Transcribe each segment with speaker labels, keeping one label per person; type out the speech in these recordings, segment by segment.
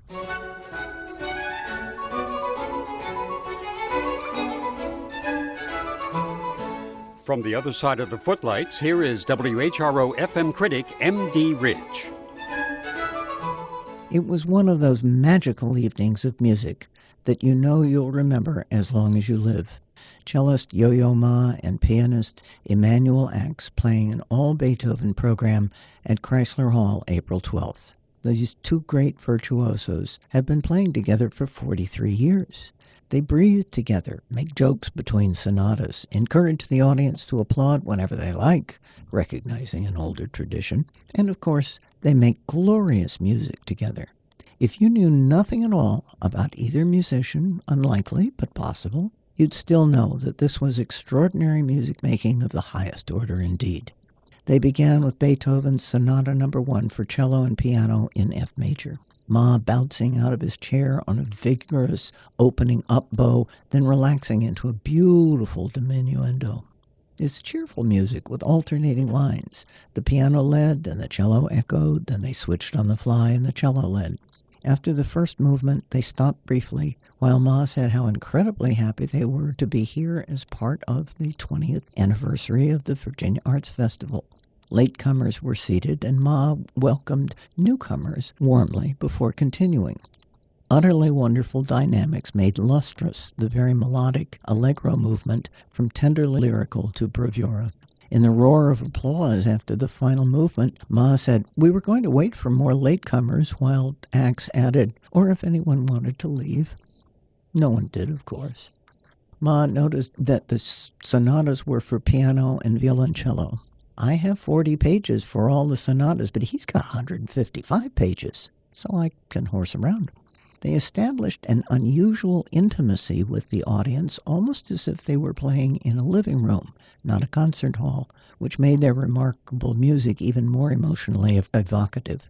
Speaker 1: From the other side of the Footlights, here is WHRO FM critic M.D. Ridge.
Speaker 2: It was one of those magical evenings of music that you know you'll remember as long as you live. Cellist Yo-Yo Ma and pianist Emmanuel playing an all-Beethoven program at Chrysler Hall April 12th. These two great virtuosos have been playing together for 43 years. They breathe together, make jokes between sonatas, encourage the audience to applaud whenever they like, recognizing an older tradition, and of course, they make glorious music together. If you knew nothing at all about either musician, unlikely but possible, you'd still know that this was extraordinary music making of the highest order indeed. They began with Beethoven's Sonata No. 1 for cello and piano in F major. Ma bouncing out of his chair on a vigorous opening up bow, then relaxing into a beautiful diminuendo. It's cheerful music with alternating lines. The piano led, then the cello echoed, then they switched on the fly and the cello led. After the first movement, they stopped briefly, while Ma said how incredibly happy they were to be here as part of the 20th anniversary of the Virginia Arts Festival. Latecomers were seated, and Ma welcomed newcomers warmly before continuing. Utterly wonderful dynamics made lustrous the very melodic allegro movement from tenderly lyrical to bravura. In the roar of applause after the final movement, Ma said, "We were going to wait for more latecomers," while Axe added, "or if anyone wanted to leave." No one did, of course. Ma noticed that the sonatas were for piano and violoncello. I have 40 pages for all the sonatas, but he's got 155 pages, so I can horse around. They established an unusual intimacy with the audience, almost as if they were playing in a living room, not a concert hall, which made their remarkable music even more emotionally evocative.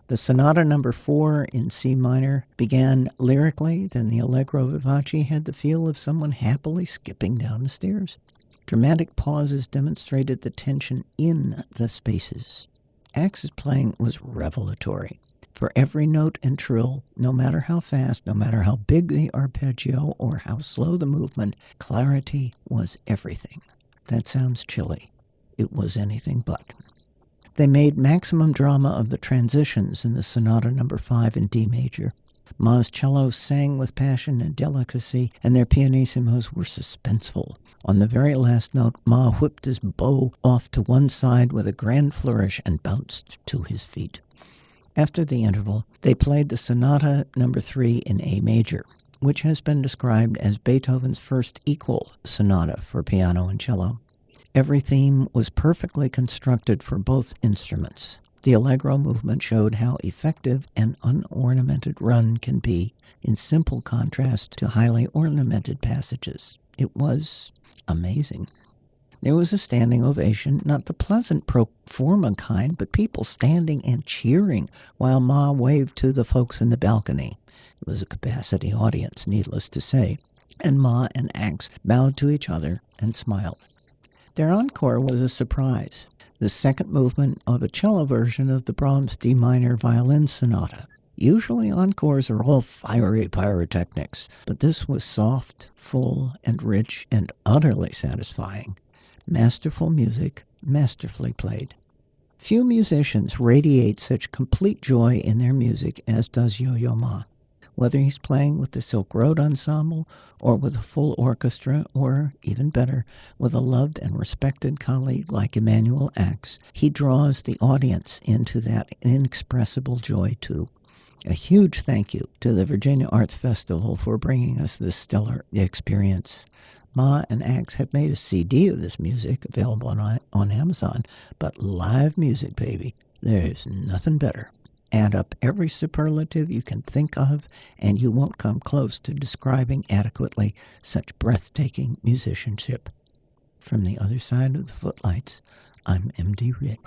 Speaker 2: The Sonata No. 4 in C minor began lyrically, then the Allegro vivace had the feel of someone happily skipping down the stairs. Dramatic pauses demonstrated the tension in the spaces. Axe's playing was revelatory. For every note and trill, no matter how fast, no matter how big the arpeggio or how slow the movement, clarity was everything. That sounds chilly. It was anything but. They made maximum drama of the transitions in the Sonata No. 5 in D major. Ma's cellos sang with passion and delicacy, and their pianissimos were suspenseful. On the very last note, Ma whipped his bow off to one side with a grand flourish and bounced to his feet. After the interval, they played the Sonata No. 3 in A major, which has been described as Beethoven's first equal sonata for piano and cello. Every theme was perfectly constructed for both instruments. The Allegro movement showed how effective an unornamented run can be, in simple contrast to highly ornamented passages. It was amazing. There was a standing ovation, not the pleasant pro forma kind, but people standing and cheering while Ma waved to the folks in the balcony. It was a capacity audience, needless to say, and Ma and Axe bowed to each other and smiled. Their encore was a surprise, the second movement of a cello version of the Brahms D minor violin sonata. Usually encores are all fiery pyrotechnics, but this was soft, full, and rich, and utterly satisfying. Masterful music, masterfully played. Few musicians radiate such complete joy in their music as does Yo-Yo Ma. Whether he's playing with the Silk Road Ensemble, or with a full orchestra, or, even better, with a loved and respected colleague like Emmanuel Axe, he draws the audience into that inexpressible joy too. A huge thank you to the Virginia Arts Festival for bringing us this stellar experience. Ma and Axe have made a CD of this music available on Amazon, but live music, baby, there's nothing better. Add up every superlative you can think of, and you won't come close to describing adequately such breathtaking musicianship. From the other side of the Footlights, I'm M.D. Ridge.